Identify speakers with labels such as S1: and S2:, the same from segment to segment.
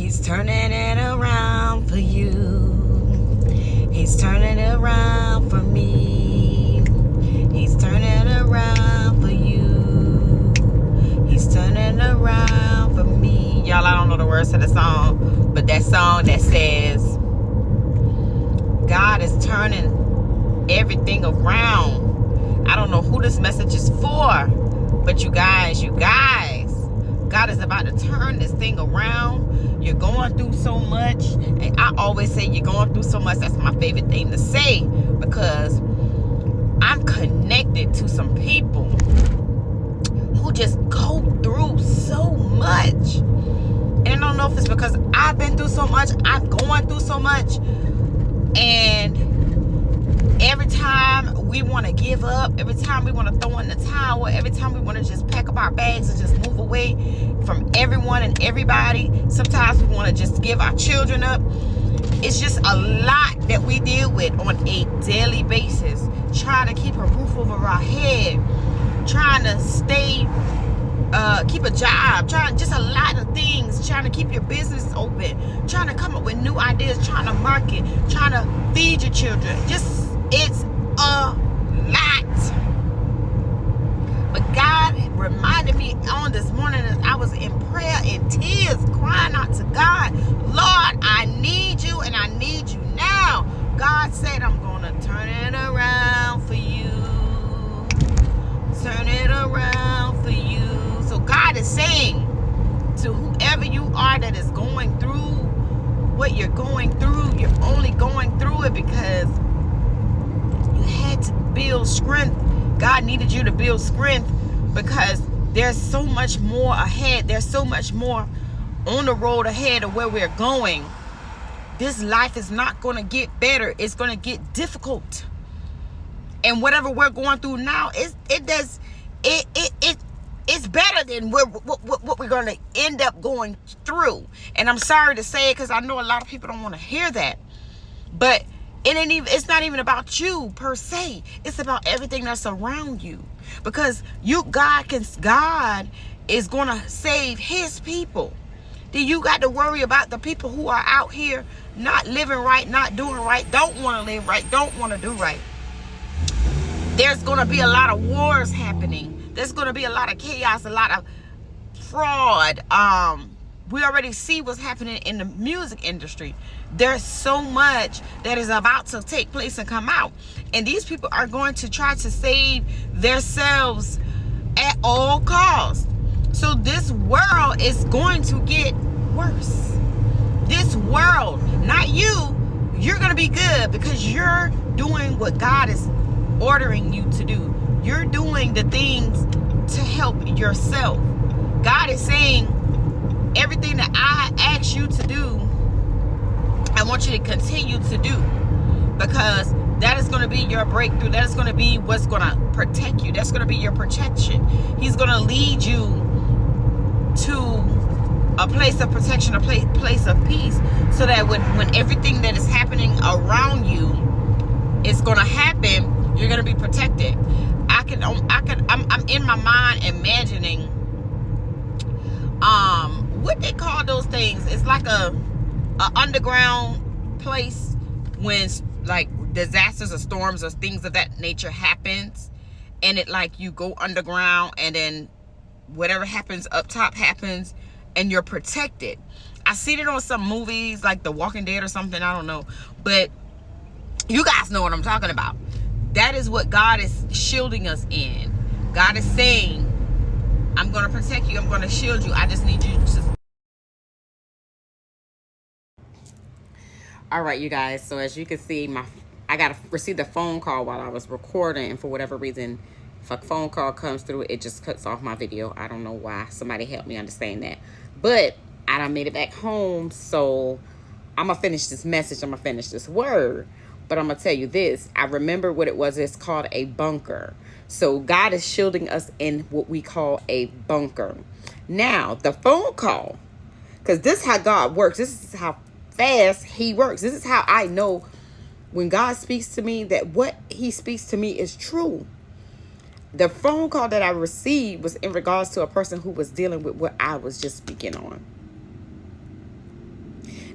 S1: He's turning it around for you. He's turning it around for me. He's turning it around for you. He's turning it around for me. Y'all, I don't know the words to the song, but that song that says, God is turning everything around. I don't know who this message is for, but you guys, God is about to turn this thing around. You're going through so much. And I always say you're going through so much. That's my favorite thing to say, because I'm connected to some people who just go through so much. And I don't know if it's because I've been through so much. I'm going through so much. And every time we want to give up, every time we want to throw in the towel, every time we want to just pack up our bags and just move away from everyone and everybody, sometimes we want to just give our children up. It's just a lot that we deal with on a daily basis, trying to keep a roof over our head, trying to stay, keep a job, just a lot of things, trying to keep your business open, trying to come up with new ideas, trying to market, trying to feed your children. It's a lot. But God reminded me on this morning as I was in prayer in tears, crying out to God, Lord, I need you and I need you now. God said, I'm going to turn it around for you. Turn it around for you. So God is saying to whoever you are that is going through what you're going through, you're only going through it because you had to build strength. God needed you to build strength because there's so much more ahead. There's so much more on the road ahead of where we're going. This life is not going to get better. It's going to get difficult. And whatever we're going through now, it's better than what we're going to end up going through. And I'm sorry to say it because I know a lot of people don't want to hear that. But it's not even about you per se. It's about everything that's around you. Because God is going to save his people. Then you got to worry about the people who are out here not living right, not doing right, don't want to live right, don't want to do right. There's going to be a lot of wars happening. There's going to be a lot of chaos, a lot of fraud. We already see what's happening in the music industry. There's so much that is about to take place and come out. And these people are going to try to save themselves at all costs. So this world is going to get worse. This world, not you, you're going to be good because you're doing what God is ordering you to do. You're doing the things to help yourself. God is saying, everything that I asked you to do, I want you to continue to do, because that is going to be your breakthrough. That is going to be what's going to protect you. That's going to be your protection. He's going to lead you to a place of protection, a place of peace, so that when everything that is happening around you is going to happen, you're going to be protected. I'm in my mind imagining what they call those things. It's like a underground place when like disasters or storms or things of that nature happens, and it like you go underground and then whatever happens up top happens and you're protected. I seen it on some movies like The Walking Dead or something, I don't know, but you guys know what I'm talking about. That is what God is shielding us in. God is saying, I'm going to protect you. I'm going to shield you. I just need you to. All right, you guys. So as you can see, I received a phone call while I was recording. And for whatever reason, if a phone call comes through, it just cuts off my video. I don't know why. Somebody help me understand that. But I done made it back home. So I'm going to finish this message. I'm going to finish this word. But I'm going to tell you this. I remember what it was. It's called a bunker. So God is shielding us in what we call a bunker. Now, the phone call, because this is how God works. This is how fast he works. This is how I know when God speaks to me that what he speaks to me is true. The phone call that I received was in regards to a person who was dealing with what I was just speaking on.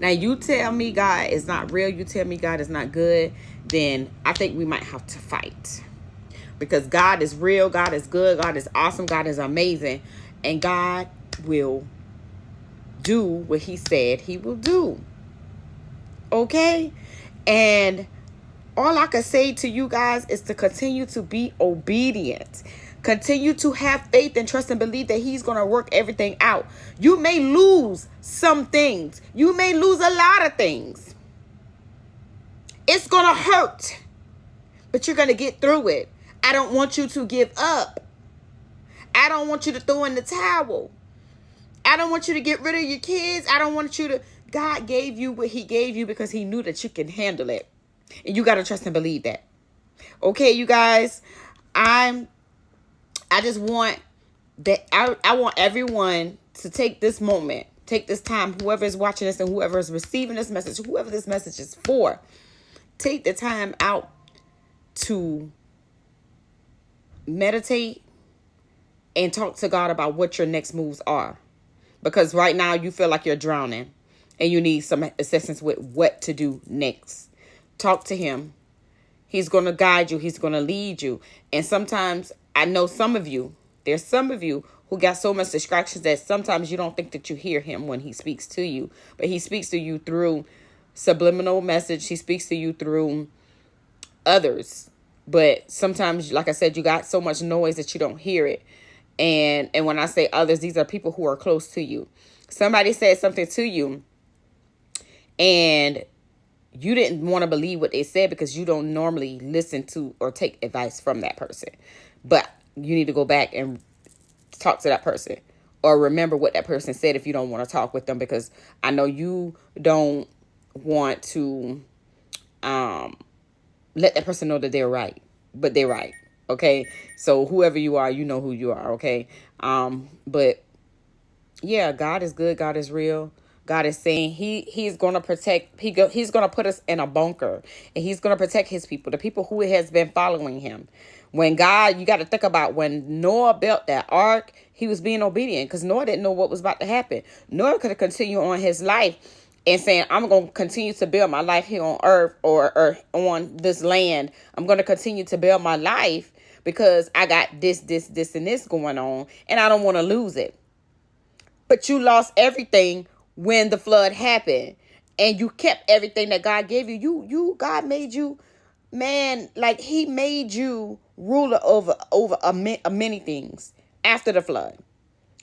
S1: Now, you tell me God is not real, you tell me God is not good, then I think we might have to fight. Because God is real, God is good, God is awesome, God is amazing, and God will do what he said he will do. Okay? And all I can say to you guys is to continue to be obedient. Continue to have faith and trust and believe that he's going to work everything out. You may lose some things. You may lose a lot of things. It's going to hurt. But you're going to get through it. I don't want you to give up. I don't want you to throw in the towel. I don't want you to get rid of your kids. I don't want you to... God gave you what he gave you because he knew that you can handle it. And you got to trust and believe that. Okay, you guys. I just want that. I want everyone to take this moment, take this time, whoever is watching this and whoever is receiving this message, whoever this message is for, take the time out to meditate and talk to God about what your next moves are. Because right now you feel like you're drowning and you need some assistance with what to do next. Talk to him. He's going to guide you. He's going to lead you. And sometimes I know there's some of you who got so much distractions that sometimes you don't think that you hear him when he speaks to you. But he speaks to you through subliminal message. He speaks to you through others. But sometimes, like I said, you got so much noise that you don't hear it. And when I say others, these are people who are close to you. Somebody said something to you and you didn't want to believe what they said because you don't normally listen to or take advice from that person. But you need to go back and talk to that person or remember what that person said if you don't want to talk with them, because I know you don't want to let that person know that they're right, but they're right. Okay. So whoever you are, you know who you are. Okay. But yeah, God is good. God is real. God is saying he's going to protect. He's going to put us in a bunker and he's going to protect his people, the people who has been following him. When God, you got to think about when Noah built that ark, he was being obedient because Noah didn't know what was about to happen. Noah could have continued on his life and saying, I'm going to continue to build my life here on earth or on this land. I'm going to continue to build my life because I got this, and this going on and I don't want to lose it. But you lost everything when the flood happened and you kept everything that God gave you. God made you, man, like he made you ruler over many things after the flood.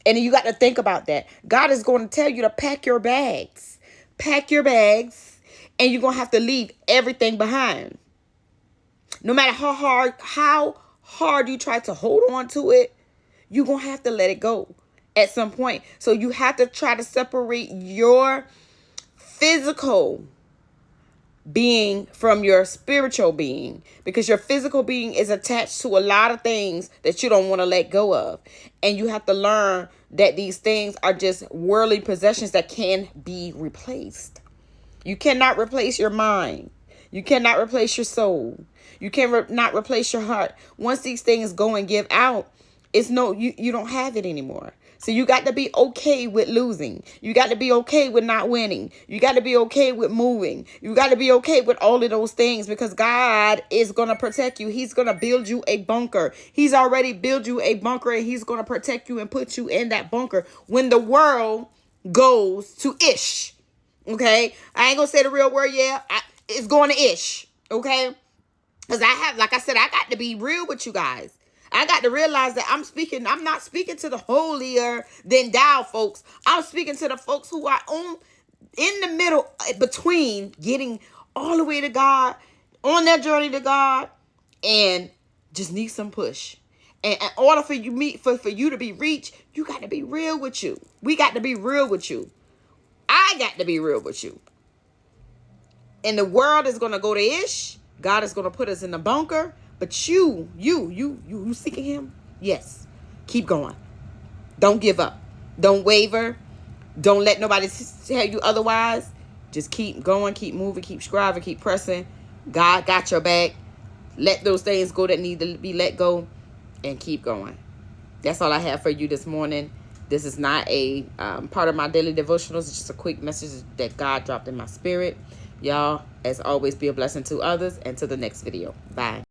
S1: And you got to think about that. God is going to tell you to pack your bags. Pack your bags and you're going to have to leave everything behind. No matter how hard you try to hold on to it, you're going to have to let it go at some point. So you have to try to separate your physical being from your spiritual being, because your physical being is attached to a lot of things that you don't want to let go of. And you have to learn that these things are just worldly possessions that can be replaced. You cannot replace your mind. You cannot replace your soul. You cannot replace your heart. Once these things go and give out, you don't have it anymore. So you got to be okay with losing. You got to be okay with not winning. You got to be okay with moving. You got to be okay with all of those things because God is going to protect you. He's going to build you a bunker. He's already built you a bunker and he's going to protect you and put you in that bunker when the world goes to ish. Okay? I ain't going to say the real word. Yeah, it's going to ish. Okay? Because like I said, I got to be real with you guys. I got to realize that I'm not speaking to the holier than thou folks. I'm speaking to the folks who are in the middle between getting all the way to God, on their journey to God, and just need some push. And in order for you to be reached, you got to be real with you. We got to be real with you. I got to be real with you. And the world is going to go to ish. God is going to put us in the bunker. But you seeking him? Yes. Keep going. Don't give up. Don't waver. Don't let nobody tell you otherwise. Just keep going, keep moving, keep striving, keep pressing. God got your back. Let those things go that need to be let go and keep going. That's all I have for you this morning. This is not a part of my daily devotionals. It's just a quick message that God dropped in my spirit. Y'all, as always, be a blessing to others, and to the next video. Bye.